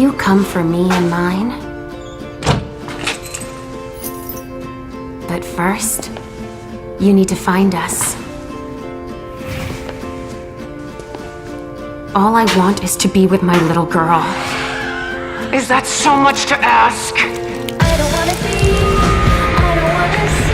you come for me and mine? But first, you need to find us. All I want is to be with my little girl. Is that so much to ask? I don't wanna see, I don't wanna see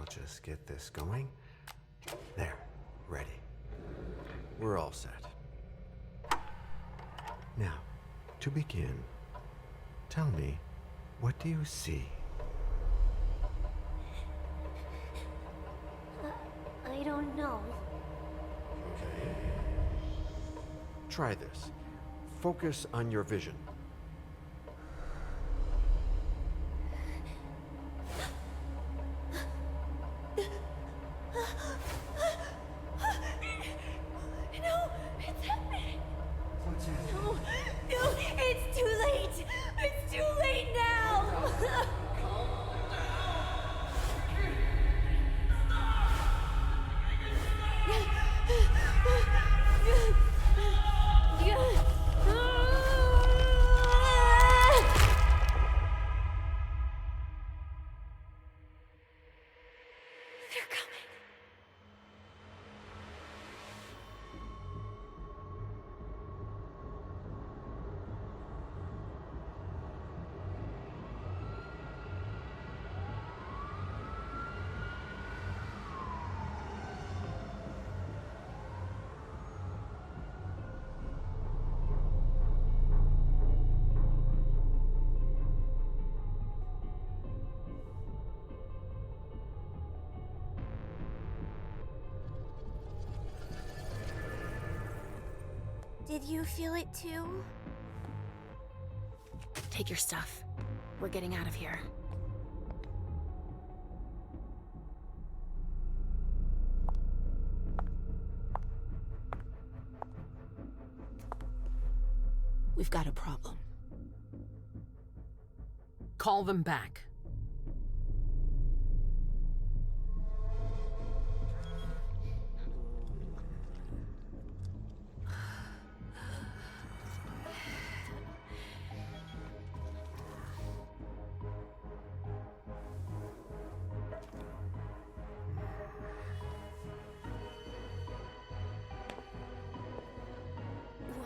Just get this going. There, ready. We're all set. Now, to begin, tell me, what do you see? I don't know. Okay. Try this. Focus on your vision. Did you feel it too? Take your stuff. We're getting out of here. We've got a problem. Call them back.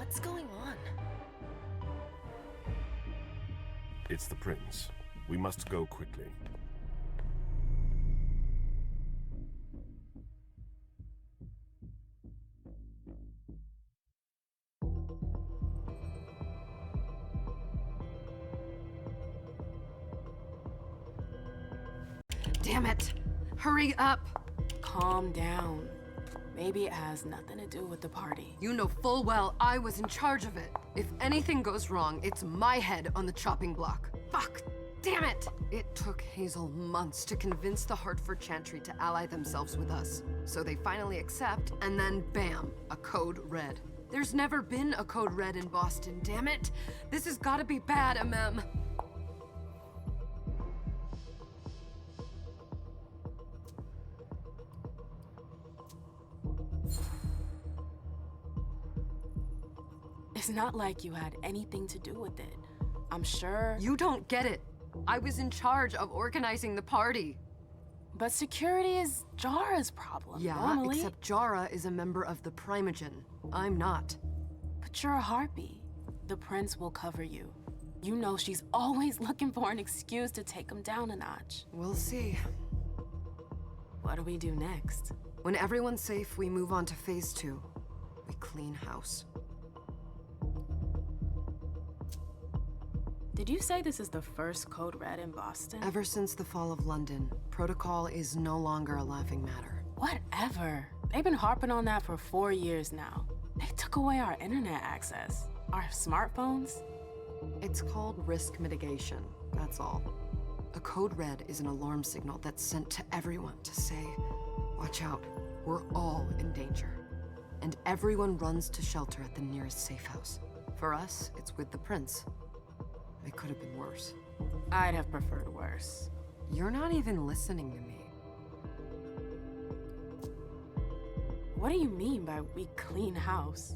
What's going on? It's the prince. We must go quickly. Damn it! Hurry up! Calm down. Maybe it has nothing to do with the party. You know full well I was in charge of it. If anything goes wrong, it's my head on the chopping block. Fuck! Damn it! It took Hazel months to convince the Hartford Chantry to ally themselves with us. So they finally accept, and then bam, a code red. There's never been a code red in Boston, damn it! This has gotta be bad, MM. It's not like you had anything to do with it. I'm sure... You don't get it. I was in charge of organizing the party. But security is Jara's problem, Yeah, normally. except Jara is a member of the Primogen. I'm not. But you're a harpy. The prince will cover you. You know she's always looking for an excuse to take him down a notch. We'll see. What do we do next? When everyone's safe, we move on to phase 2. We clean house. Did you say this is the first Code Red in Boston? Ever since the fall of London, protocol is no longer a laughing matter. Whatever. They've been harping on that for 4 years now. They took away our internet access. Our smartphones. It's called risk mitigation, that's all. A code red is an alarm signal that's sent to everyone to say, watch out, we're all in danger. And everyone runs to shelter at the nearest safe house. For us, it's with the prince. It could have been worse. I'd have preferred worse. You're not even listening to me. What do you mean by we clean house?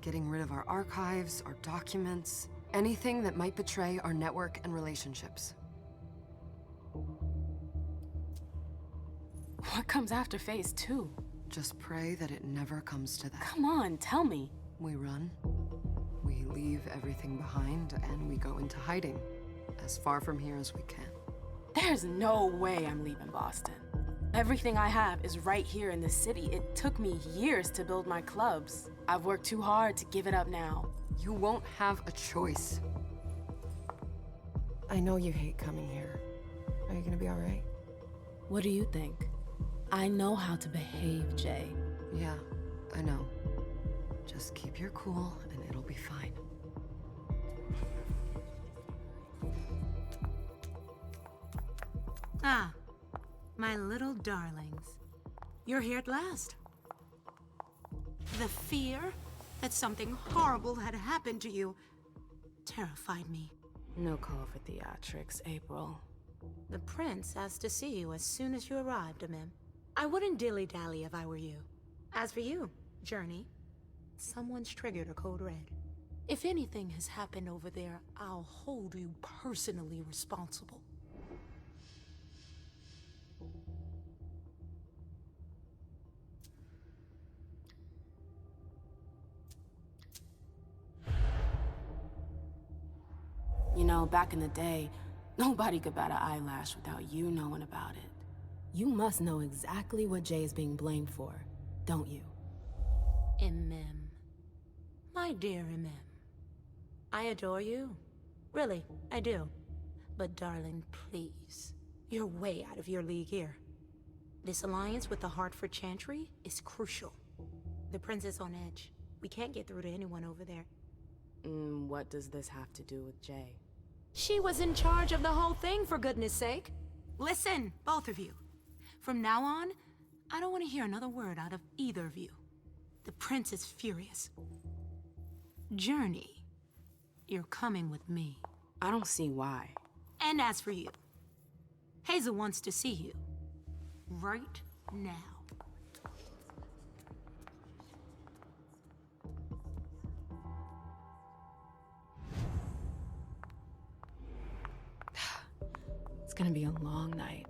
Getting rid of our archives, our documents, anything that might betray our network and relationships. What comes after phase 2? Just pray that it never comes to that. Come on, tell me. We run. We leave everything behind and we go into hiding. As far from here as we can. There's no way I'm leaving Boston. Everything I have is right here in the city. It took me years to build my clubs. I've worked too hard to give it up now. You won't have a choice. I know you hate coming here. Are you gonna be all right? What do you think? I know how to behave, Jay. Yeah, I know. Just keep your cool and it'll be fine. Ah, my little darlings. You're here at last. The fear that something horrible had happened to you terrified me. No call for theatrics, April. The prince asked to see you as soon as you arrived, Amim. I wouldn't dilly-dally if I were you. As for you, Journey, someone's triggered a code red. If anything has happened over there, I'll hold you personally responsible. You know, back in the day, nobody could bat an eyelash without you knowing about it. You must know exactly what Jay is being blamed for, don't you? Amim. My dear Amim. I adore you. Really, I do. But darling, please. You're way out of your league here. This alliance with the Hartford Chantry is crucial. The prince is on edge. We can't get through to anyone over there. What does this have to do with Jay? She was in charge of the whole thing, for goodness sake. Listen, both of you. From now on, I don't want to hear another word out of either of you. The prince is furious. Journey, you're coming with me. I don't see why. And as for you, Hazel wants to see you. Right now. It's gonna be a long night.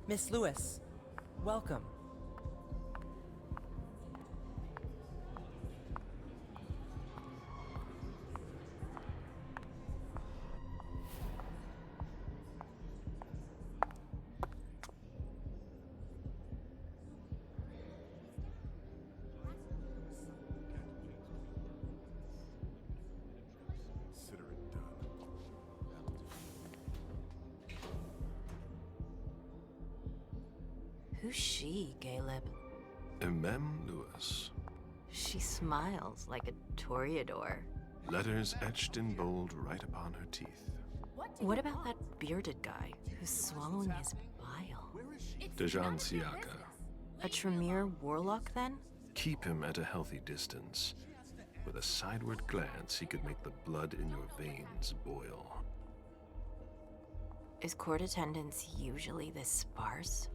Miss Lewis, welcome. Consider it done. Who's she, Caleb? Mem Lewis. She smiles like a toreador. Letters etched in bold right upon her teeth. What about that bearded guy who's swallowing his bile? Dejan Siaka. A Tremere warlock, then? Keep him at a healthy distance. With a sideward glance, he could make the blood in your veins boil. Is court attendance usually this sparse?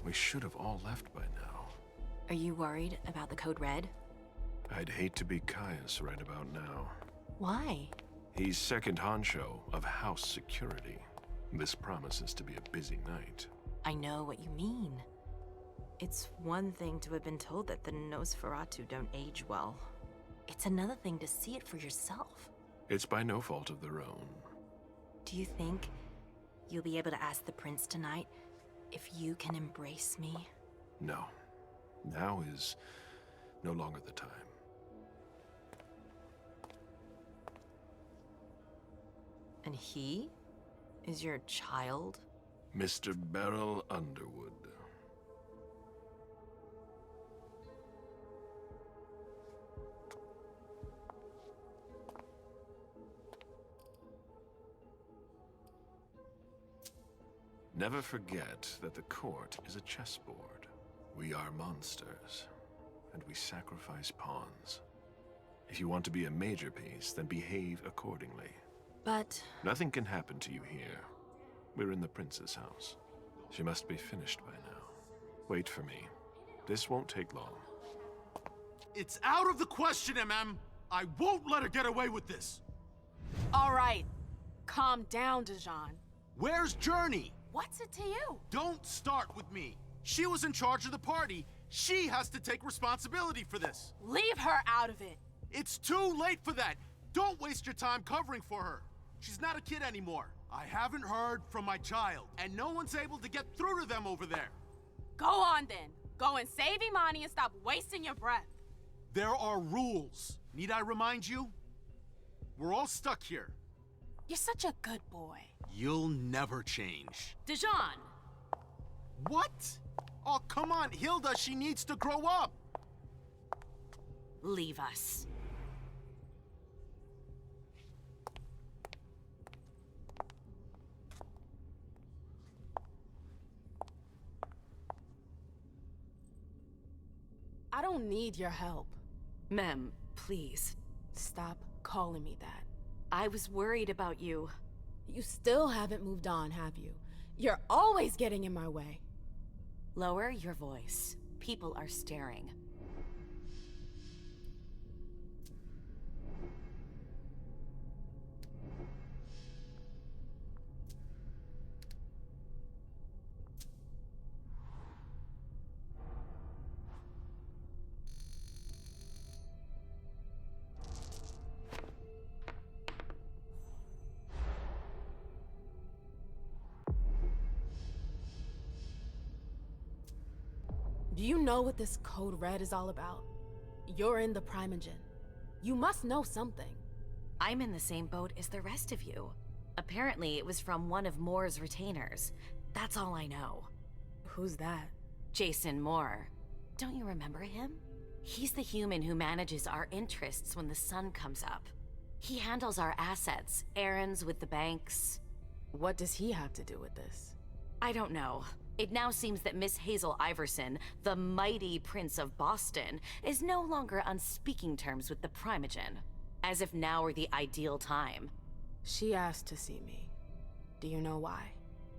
We should have all left by now. Are you worried about the Code Red? I'd hate to be Caius right about now. Why? He's second honcho of house security. This promises to be a busy night. I know what you mean. It's one thing to have been told that the Nosferatu don't age well. It's another thing to see it for yourself. It's by no fault of their own. Do you think you'll be able to ask the prince tonight if you can embrace me? No. Now is no longer the time. And he is your child? Mr. Beryl Underwood. Never forget that the court is a chessboard. We are monsters, and we sacrifice pawns. If you want to be a major piece, then behave accordingly. But... Nothing can happen to you here. We're in the prince's house. She must be finished by now. Wait for me. This won't take long. It's out of the question, MM! I won't let her get away with this! All right. Calm down, Dijon. Where's Journey? What's it to you? Don't start with me. She was in charge of the party. She has to take responsibility for this. Leave her out of it. It's too late for that. Don't waste your time covering for her. She's not a kid anymore. I haven't heard from my child, and no one's able to get through to them over there. Go on then. Go and save Imani and stop wasting your breath. There are rules. Need I remind you? We're all stuck here. You're such a good boy. You'll never change. Dijon! What? Oh, come on, Hilda, she needs to grow up. Leave us. I don't need your help. Mem, please. Stop calling me that. I was worried about you. You still haven't moved on, have you? You're always getting in my way. Lower your voice. People are staring. Do you know what this Code Red is all about? You're in the Primogen. You must know something. I'm in the same boat as the rest of you. Apparently, it was from one of Moore's retainers. That's all I know. Who's that? Jason Moore. Don't you remember him? He's the human who manages our interests when the sun comes up. He handles our assets, errands with the banks. What does he have to do with this? I don't know. It now seems that Miss Hazel Iverson, the mighty Prince of Boston, is no longer on speaking terms with the Primogen. As if now were the ideal time. She asked to see me. Do you know why?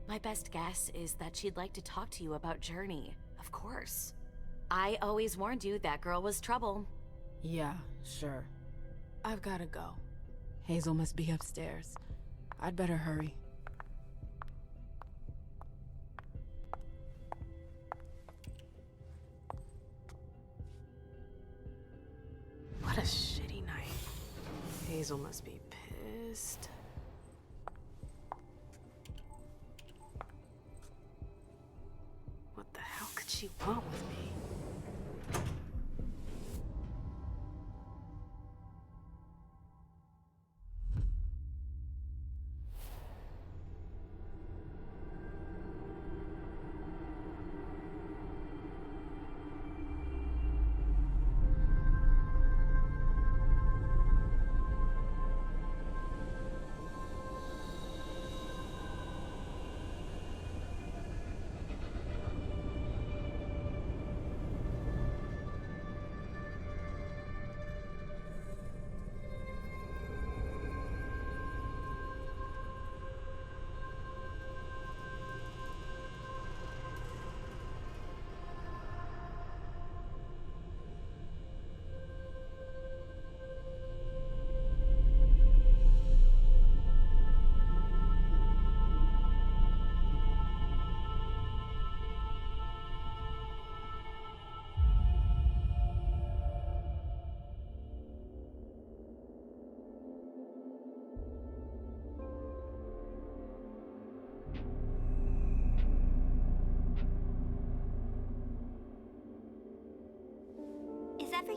My best guess is that she'd like to talk to you about Journey, of course. I always warned you that girl was trouble. Yeah, sure. I've gotta go. Hazel must be upstairs. I'd better hurry. What a shitty night. Hazel must be pissed. What the hell could she want with me?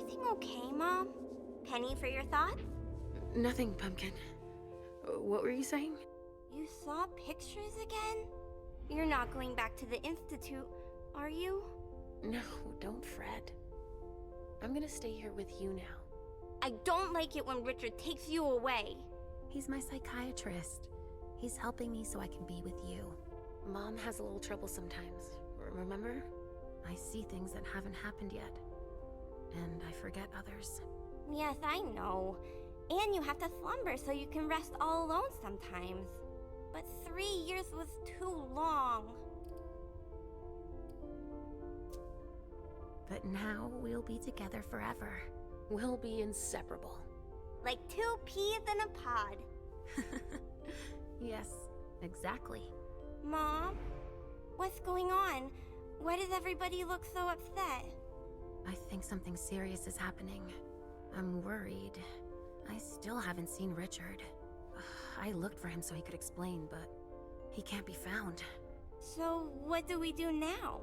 everything okay, Mom? Penny for your thoughts? Nothing, Pumpkin. What were you saying? You saw pictures again? You're not going back to the Institute, are you? No, don't fret. I'm gonna stay here with you now. I don't like it when Richard takes you away. He's my psychiatrist. He's helping me so I can be with you. Mom has a little trouble sometimes, remember? I see things that haven't happened yet. And I forget others. Yes, I know. And you have to slumber so you can rest all alone sometimes. But 3 years was too long. But now we'll be together forever. We'll be inseparable. Like 2 peas in a pod. Yes, exactly. Mom? What's going on? Why does everybody look so upset? I think something serious is happening. I'm worried. I still haven't seen Richard. I looked for him so he could explain, but he can't be found. So what do we do now?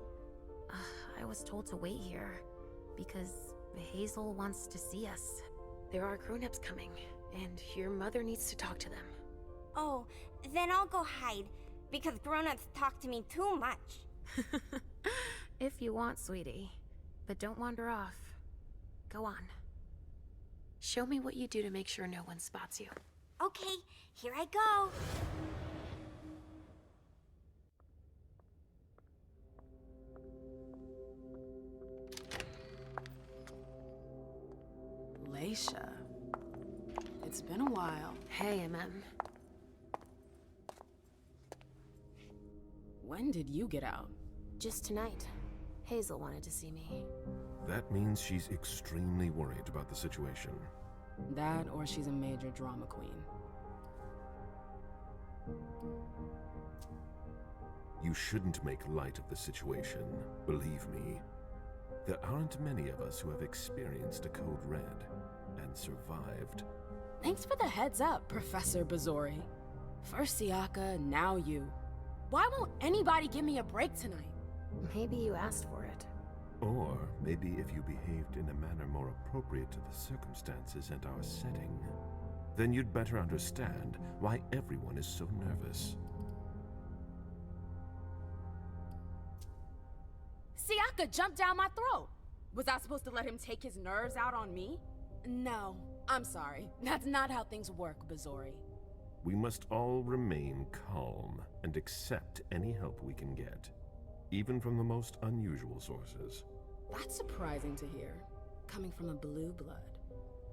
I was told to wait here because Hazel wants to see us. There are grown-ups coming, and your mother needs to talk to them. Oh, then I'll go hide, because grown-ups talk to me too much. If you want, sweetie. But don't wander off. Go on. Show me what you do to make sure no one spots you. Okay, here I go. Leisha. It's been a while. Hey, MM. When did you get out? Just tonight. Hazel wanted to see me. That means she's extremely worried about the situation. That, or she's a major drama queen. You shouldn't make light of the situation, believe me. There aren't many of us who have experienced a Code Red and survived. Thanks for the heads up, Professor Bazori. First Siaka, now you. Why won't anybody give me a break tonight? Maybe you asked for it. Or maybe if you behaved in a manner more appropriate to the circumstances and our setting, then you'd better understand why everyone is so nervous. Siaka jumped down my throat. Was I supposed to let him take his nerves out on me? No, I'm sorry. That's not how things work, Bazori. We must all remain calm and accept any help we can get, even from the most unusual sources. That's surprising to hear, coming from a blue blood.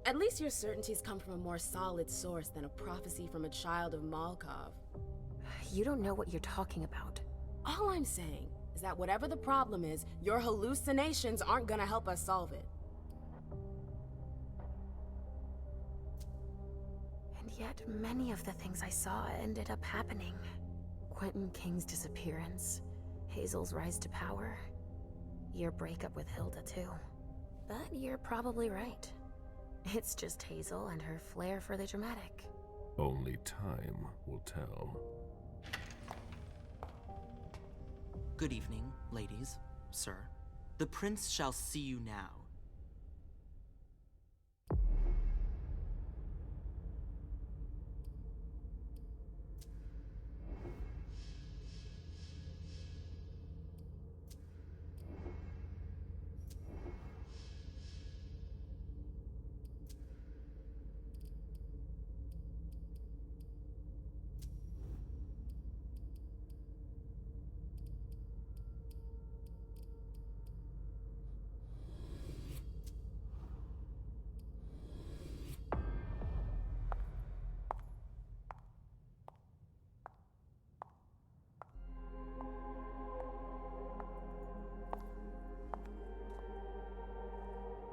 At least your certainties come from a more solid source than a prophecy from a child of Malkov. You don't know what you're talking about. All I'm saying is that whatever the problem is, your hallucinations aren't gonna help us solve it. And yet, many of the things I saw ended up happening. Quentin King's disappearance, Hazel's rise to power, your breakup with Hilda too. But you're probably right. It's just Hazel and her flair for the dramatic. Only time will tell. Good evening, ladies, sir. The prince shall see you now.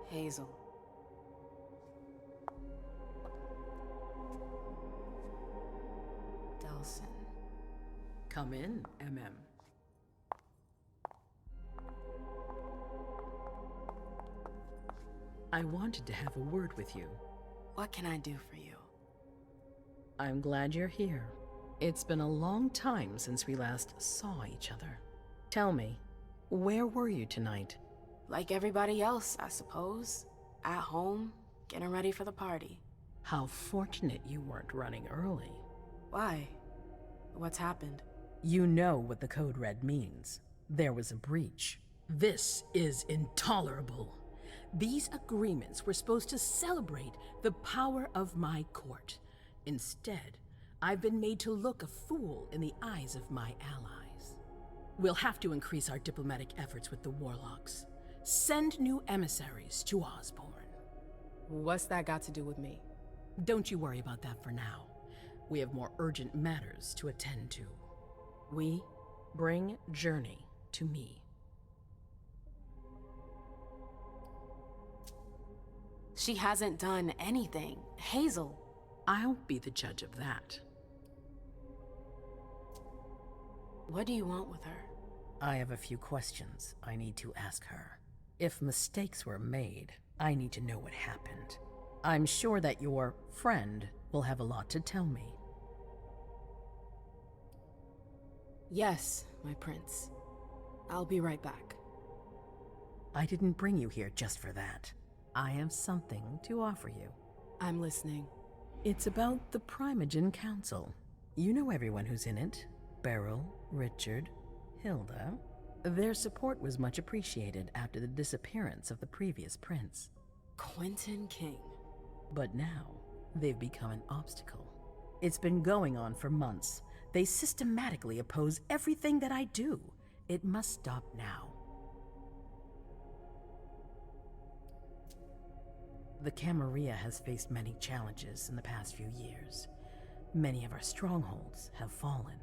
Hazel. Delson. Come in, MM. I wanted to have a word with you. What can I do for you? I'm glad you're here. It's been a long time since we last saw each other. Tell me, where were you tonight? Like everybody else, I suppose. at home, getting ready for the party. How fortunate you weren't running early. Why? What's happened? You know what the Code Red means. There was a breach. This is intolerable. These agreements were supposed to celebrate the power of my court. Instead, I've been made to look a fool in the eyes of my allies. We'll have to increase our diplomatic efforts with the Warlocks. Send new emissaries to Osborne. What's that got to do with me? Don't you worry about that for now. We have more urgent matters to attend to. We bring Journey to me. She hasn't done anything. Hazel. I'll be the judge of that. What do you want with her? I have a few questions I need to ask her. If mistakes were made, I need to know what happened. I'm sure that your friend will have a lot to tell me. Yes, my prince. I'll be right back. I didn't bring you here just for that. I have something to offer you. I'm listening. It's about the Primogen Council. You know everyone who's in it. Beryl, Richard, Hilda. Their support was much appreciated after the disappearance of the previous prince. Quentin King. But now, they've become an obstacle. It's been going on for months. They systematically oppose everything that I do. It must stop now. The Camarilla has faced many challenges in the past few years. Many of our strongholds have fallen.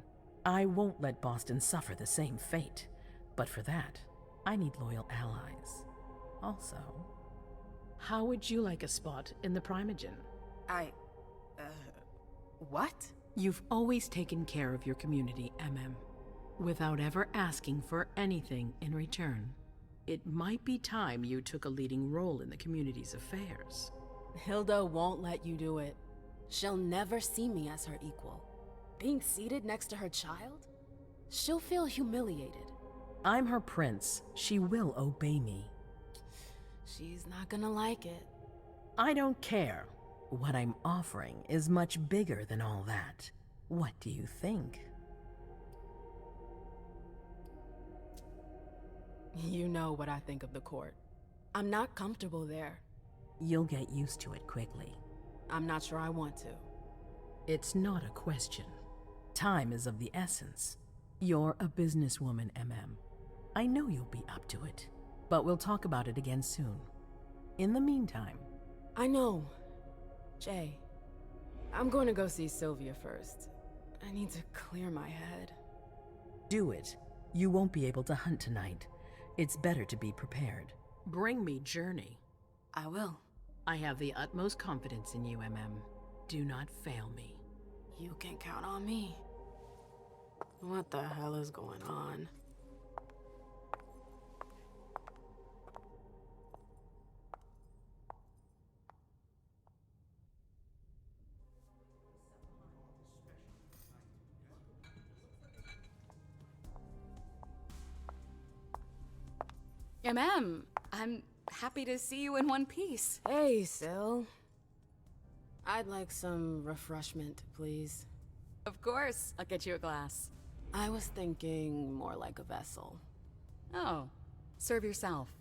I won't let Boston suffer the same fate. But for that, I need loyal allies. Also, how would you like a spot in the Primogen? What? You've always taken care of your community, MM, without ever asking for anything in return. It might be time you took a leading role in the community's affairs. Hilda won't let you do it. She'll never see me as her equal. Being seated next to her child? She'll feel humiliated. I'm her prince. She will obey me. She's not gonna like it. I don't care. What I'm offering is much bigger than all that. What do you think? You know what I think of the court. I'm not comfortable there. You'll get used to it quickly. I'm not sure I want to. It's not a question. Time is of the essence. You're a businesswoman, MM. I know you'll be up to it, but we'll talk about it again soon. In the meantime... I know. Jay, I'm going to go see Sylvia first. I need to clear my head. Do it. You won't be able to hunt tonight. It's better to be prepared. Bring me Journey. I will. I have the utmost confidence in you, MM. Do not fail me. You can count on me. What the hell is going on? I'm happy to see you in one piece. Hey, Syl. I'd like some refreshment, please. Of course, I'll get you a glass. I was thinking more like a vessel. Oh, serve yourself.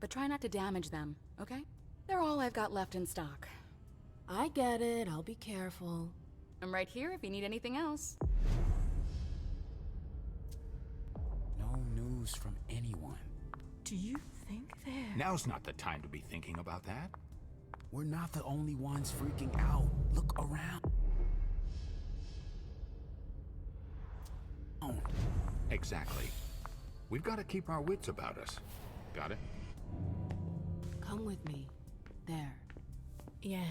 But try not to damage them, okay? They're all I've got left in stock. I get it, I'll be careful. I'm right here if you need anything else. No news from anyone. Do you think that... Now's not the time to be thinking about that. We're not the only ones freaking out. Look around. Exactly. We've got to keep our wits about us. Got it? Come with me. There. Yes.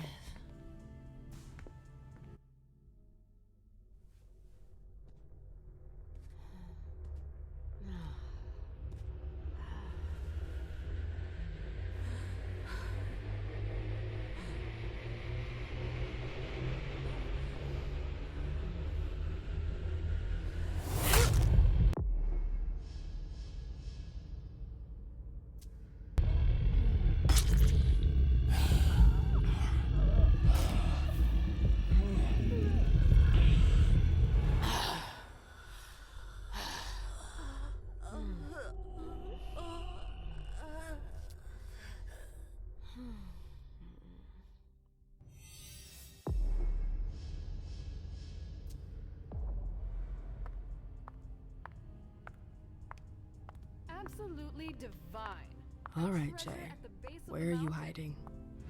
absolutely divine. All right, Treasure Jay. at the base of Where the are you mountain. hiding?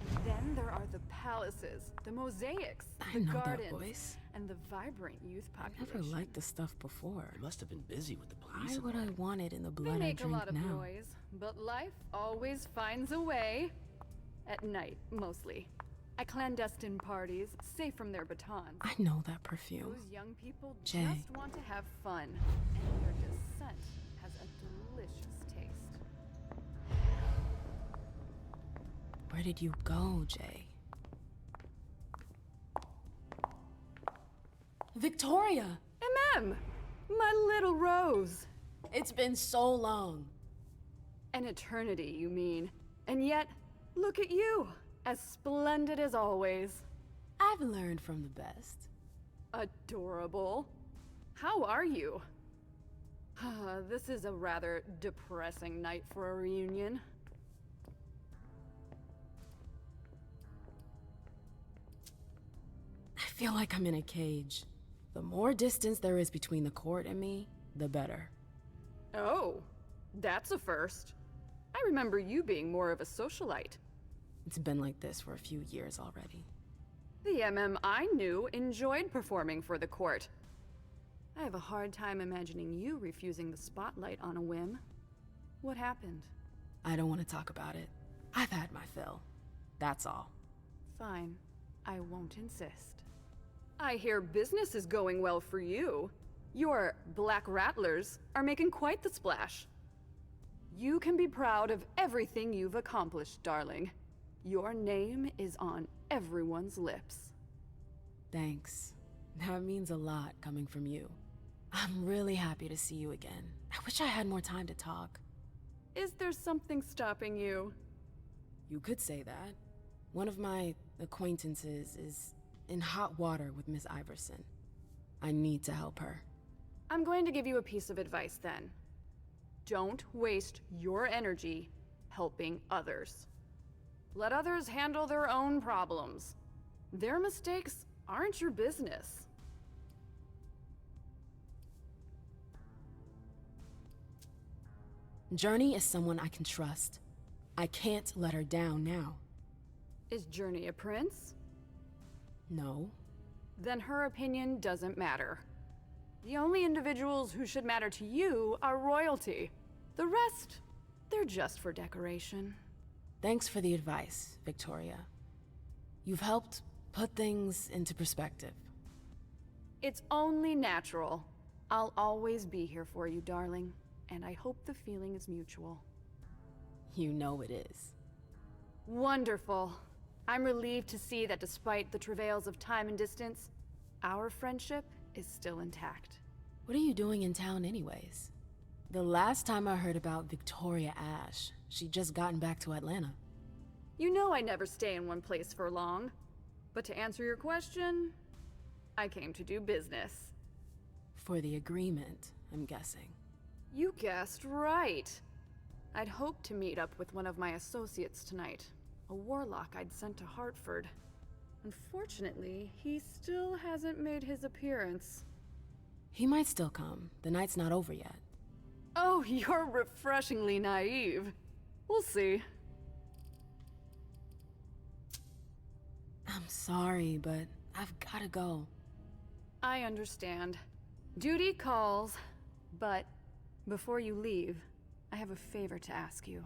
And then there are the palaces, the mosaics, I the know that gardens, voice. and the vibrant youth I population. never liked this stuff before. You must have been busy with the Why police. would I want it in the They blood I make a drink lot of now? noise, but life always finds a way. At night, mostly. At clandestine parties, safe from their batons. I know that perfume. Those young people Jay. just want to have fun, and their descent has a delicious taste. Where did you go, Jay? Victoria! My little rose! It's been so long. An eternity, you mean. And yet, look at you! As splendid as always. I've learned from the best. Adorable. How are you? This is a rather depressing night for a reunion. I feel like I'm in a cage. The more distance there is between the court and me, the better. Oh, that's a first. I remember you being more of a socialite. It's been like this for a few years already. The I knew enjoyed performing for the court. I have a hard time imagining you refusing the spotlight on a whim. What happened? I don't want to talk about it. I've had my fill. That's all. Fine. I won't insist. I hear business is going well for you. Your Black Rattlers are making quite the splash. You can be proud of everything you've accomplished, darling. Your name is on everyone's lips. Thanks. That means a lot coming from you. I'm really happy to see you again. I wish I had more time to talk. Is there something stopping you? You could say that. One of my acquaintances is in hot water with Miss Iverson. I need to help her. I'm going to give you a piece of advice then. Don't waste your energy helping others. Let others handle their own problems. Their mistakes aren't your business. Journey is someone I can trust. I can't let her down now. Is Journey a prince? No. Then her opinion doesn't matter. The only individuals who should matter to you are royalty. The rest, they're just for decoration. Thanks for the advice, Victoria. You've helped put things into perspective. It's only natural. I'll always be here for you, darling, and I hope the feeling is mutual. You know it is. Wonderful. I'm relieved to see that despite the travails of time and distance, our friendship is still intact. What are you doing in town anyways? The last time I heard about Victoria Ash, she'd just gotten back to Atlanta. You know I never stay in one place for long. But to answer your question, I came to do business. For the agreement, I'm guessing. You guessed right. I'd hoped to meet up with one of my associates tonight, a warlock I'd sent to Hartford. Unfortunately, he still hasn't made his appearance. He might still come. The night's not over yet. Oh, you're refreshingly naive. We'll see. I'm sorry, but I've gotta go. I understand. Duty calls, but before you leave, I have a favor to ask you.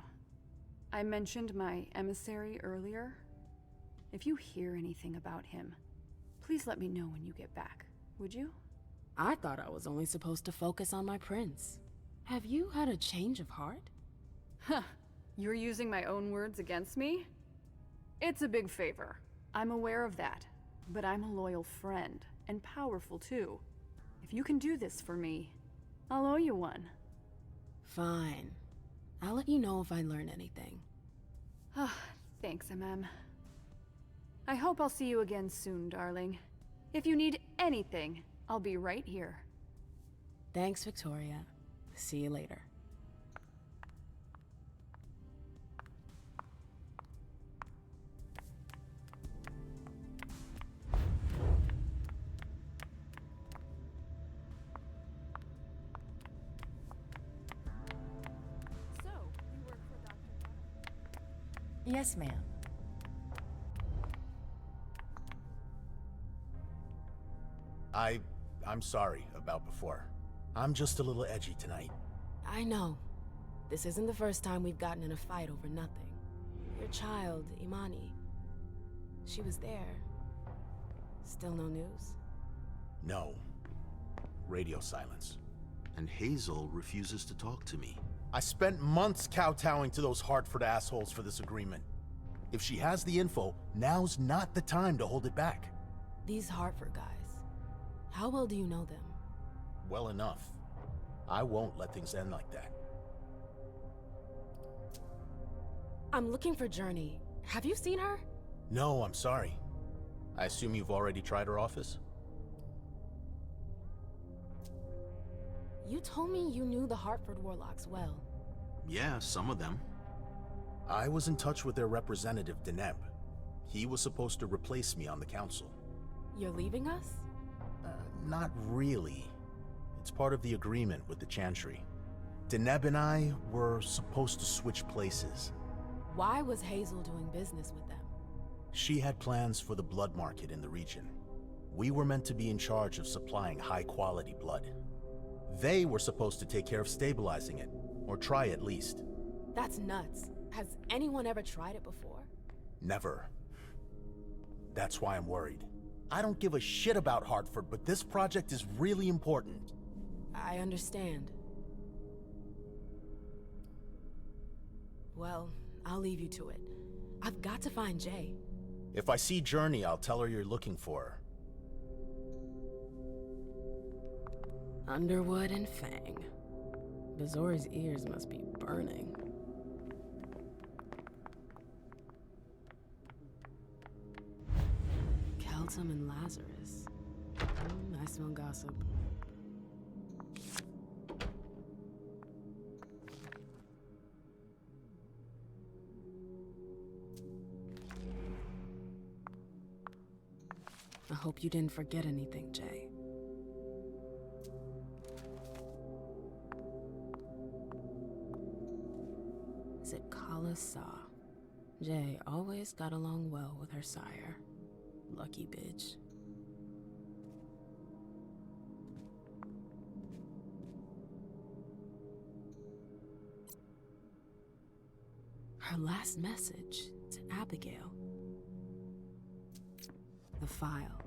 I mentioned my emissary earlier. If you hear anything about him, please let me know when you get back, would you? I thought I was only supposed to focus on my prince. Have you had a change of heart? Huh. You're using my own words against me? It's a big favor. I'm aware of that. But I'm a loyal friend, and powerful too. If you can do this for me, I'll owe you one. Fine. I'll let you know if I learn anything. Thanks, I hope I'll see you again soon, darling. If you need anything, I'll be right here. Thanks, Victoria. See you later. Yes, ma'am. I'm sorry about before. I'm just a little edgy tonight. I know. This isn't the first time we've gotten in a fight over nothing. Your child, Imani. She was there. Still no news? No. Radio silence. And Hazel refuses to talk to me. I spent months kowtowing to those Hartford assholes for this agreement. If she has the info, now's not the time to hold it back. These Hartford guys. How well do you know them? Well enough. I won't let things end like that. I'm looking for Journey. Have you seen her? No, I'm sorry. I assume you've already tried her office? You told me you knew the Hartford Warlocks well. Yeah, some of them. I was in touch with their representative, Deneb. He was supposed to replace me on the council. You're leaving us? Not really. It's part of the agreement with the Chantry. Deneb and I were supposed to switch places. Why was Hazel doing business with them? She had plans for the blood market in the region. We were meant to be in charge of supplying high-quality blood. They were supposed to take care of stabilizing it, or try at least. That's nuts. Has anyone ever tried it before? Never. That's why I'm worried. I don't give a shit about Hartford, but this project is really important. I understand. Well, I'll leave you to it. I've got to find Jay. If I see Journey, I'll tell her you're looking for her. Underwood and Fang. Bazori's ears must be burning. Keltum and Lazarus. I smell gossip. I hope you didn't forget anything, Jay. Is it Kala Sa? Jay always got along well with her sire. Lucky bitch. Her last message to Abigail. The file.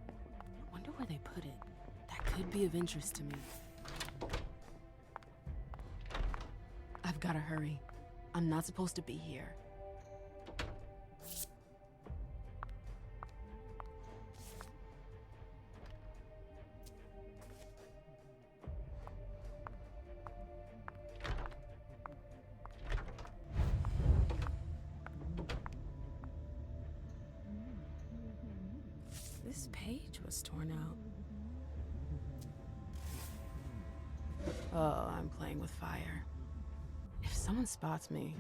I wonder where they put it. That could be of interest to me. I've gotta hurry. I'm not supposed to be here. This page was torn out. Oh, I'm playing with fire. If someone spots me...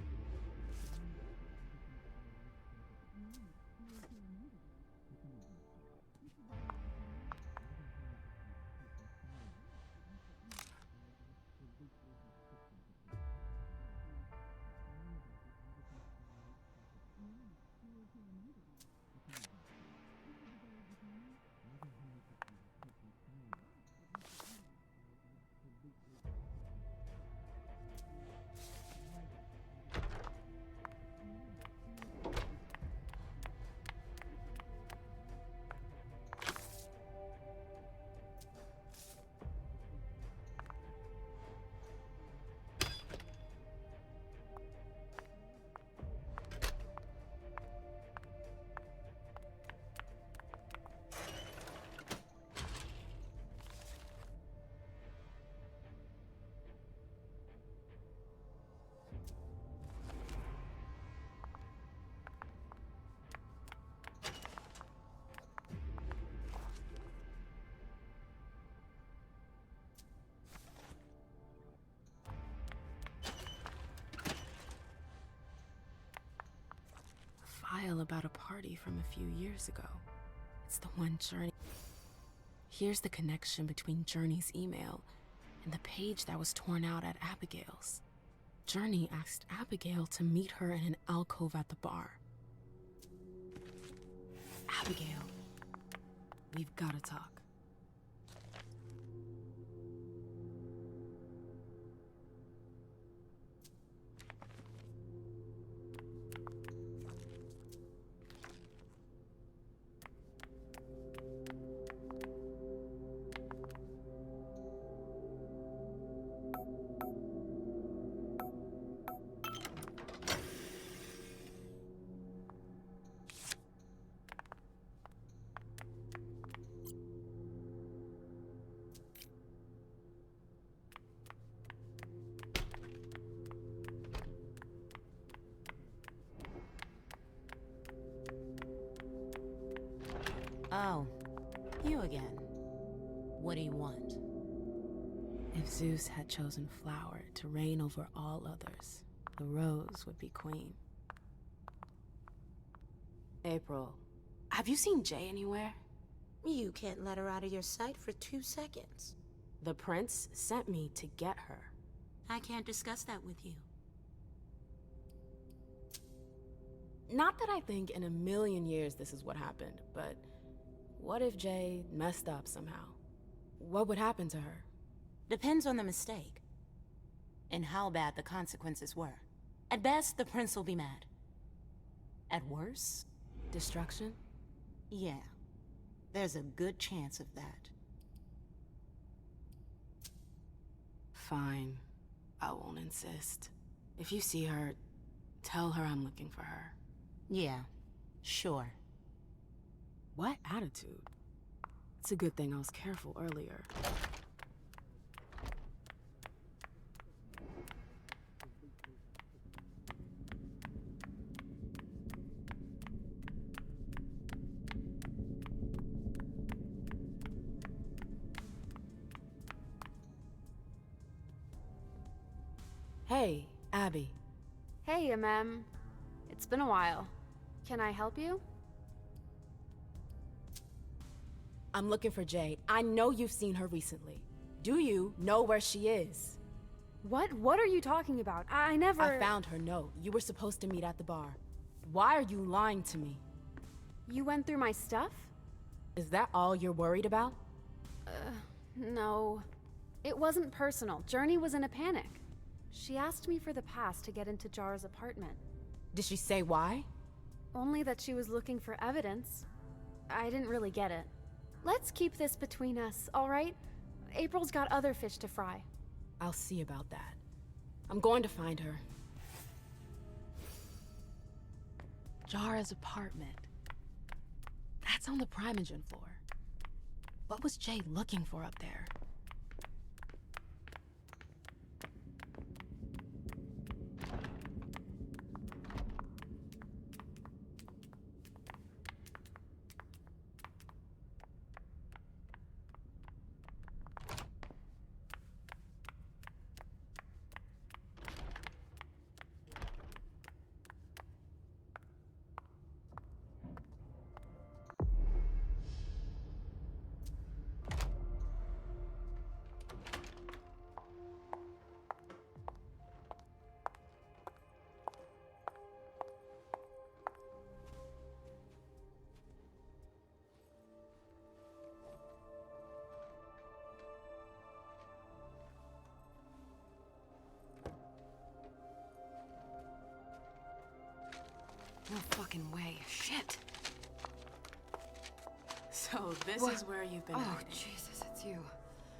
File about a party from a few years ago. It's the one Journey... Here's the connection between Journey's email and the page that was torn out at Abigail's. Journey asked Abigail to meet her in an alcove at the bar. Abigail, we've gotta talk. Oh, you again. What do you want? If Zeus had chosen Flower to reign over all others, the Rose would be queen. April, have you seen Jay anywhere? You can't let her out of your sight for 2 seconds. The prince sent me to get her. I can't discuss that with you. Not that I think in a million years this is what happened, but what if Jay messed up somehow? What would happen to her? Depends on the mistake. And how bad the consequences were. At best, the prince will be mad. At worst... Destruction? Yeah. There's a good chance of that. Fine. I won't insist. If you see her, tell her I'm looking for her. Yeah, sure. What attitude? It's a good thing I was careful earlier. Hey, Abby. Hey, Mem. It's been a while. Can I help you? I'm looking for Jade. I know you've seen her recently. Do you know where she is? What are you talking about? I never... I found her note. You were supposed to meet at the bar. Why are you lying to me? You went through my stuff? Is that all you're worried about? No. It wasn't personal. Journey was in a panic. She asked me for the pass to get into Jar's apartment. Did she say why? Only that she was looking for evidence. I didn't really get it. Let's keep this between us, all right? April's got other fish to fry. I'll see about that. I'm going to find her. Jara's apartment. That's on the Primogen floor. What was Jay looking for up there? No fucking way. Shit. So this is where you've been Oh, hiding. Jesus, it's you.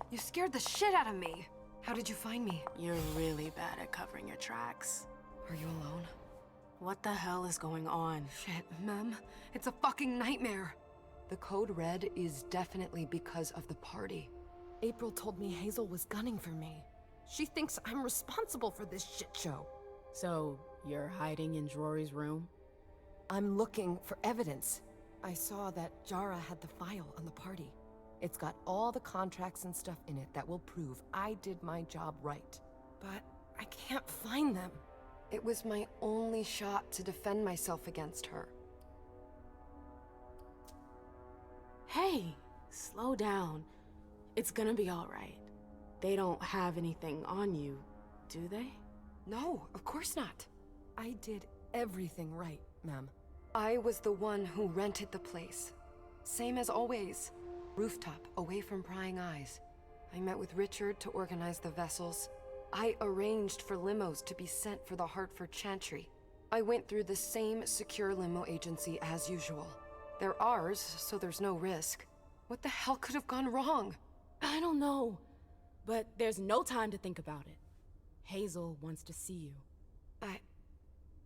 You scared the shit out of me. How did you find me? You're really bad at covering your tracks. Are you alone? What the hell is going on? Shit, Mem. It's a fucking nightmare. The code red is definitely because of the party. April told me Hazel was gunning for me. She thinks I'm responsible for this shit show. So, you're hiding in Rory's room? I'm looking for evidence. I saw that Jara had the file on the party. It's got all the contracts and stuff in it that will prove I did my job right. But I can't find them. It was my only shot to defend myself against her. Hey, slow down. It's gonna be all right. They don't have anything on you, do they? No, of course not. I did everything right, ma'am. I was the one who rented the place. Same as always. Rooftop, away from prying eyes. I met with Richard to organize the vessels. I arranged for limos to be sent for the Hartford Chantry. I went through the same secure limo agency as usual. They're ours, so there's no risk. What the hell could have gone wrong? I don't know, but there's no time to think about it. Hazel wants to see you.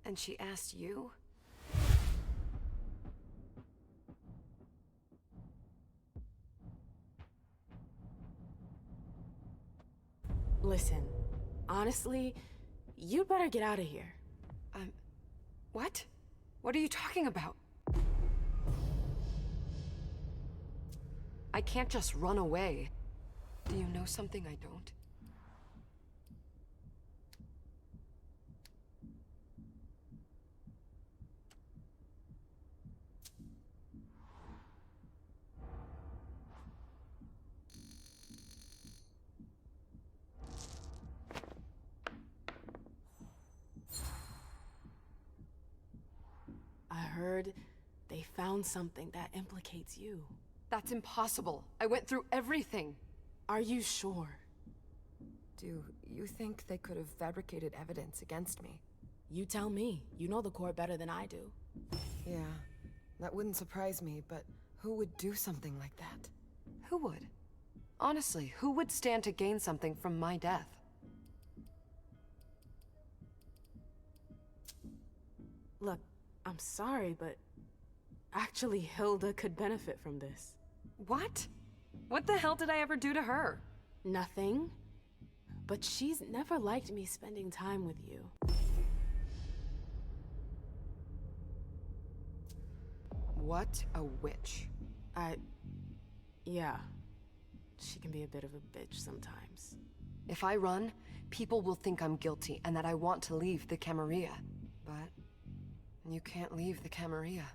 And she asked you? Listen, honestly, you'd better get out of here. What? What are you talking about? I can't just run away. Do you know something I don't? I heard they found something that implicates you. That's impossible. I went through everything. Are you sure? Do you think they could have fabricated evidence against me? You tell me. You know the court better than I do. Yeah, that wouldn't surprise me, but who would do something like that? Who would? Honestly, who would stand to gain something from my death? Look, I'm sorry, but actually Hilda could benefit from this. What? What the hell did I ever do to her? Nothing. But she's never liked me spending time with you. What a witch. Yeah. She can be a bit of a bitch sometimes. If I run, people will think I'm guilty and that I want to leave the Camarilla. But you can't leave the Camarilla.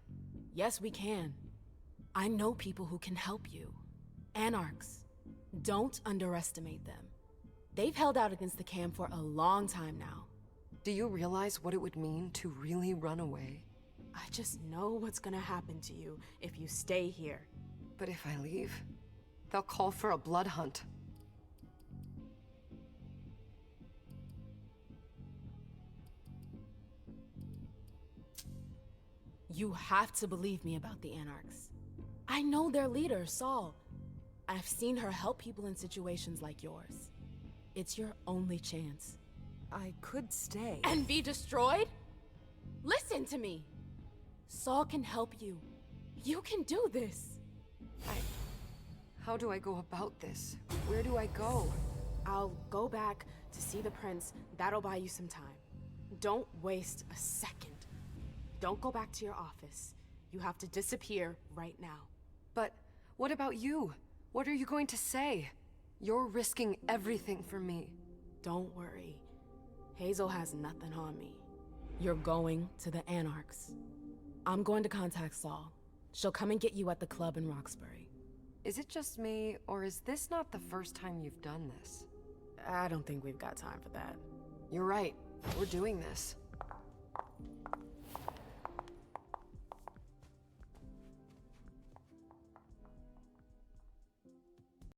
Yes, we can. I know people who can help you. Anarchs. Don't underestimate them. They've held out against the Cam for a long time now. Do you realize what it would mean to really run away? I just know what's gonna happen to you if you stay here. But if I leave, they'll call for a blood hunt. You have to believe me about the Anarchs. I know their leader, Saul. I've seen her help people in situations like yours. It's your only chance. I could stay. And be destroyed? Listen to me. Saul can help you. You can do this. How do I go about this? Where do I go? I'll go back to see the prince. That'll buy you some time. Don't waste a second. Don't go back to your office. You have to disappear right now. But what about you? What are you going to say? You're risking everything for me. Don't worry. Hazel has nothing on me. You're going to the Anarchs. I'm going to contact Saul. She'll come and get you at the club in Roxbury. Is it just me, or is this not the first time you've done this? I don't think we've got time for that. You're right. We're doing this.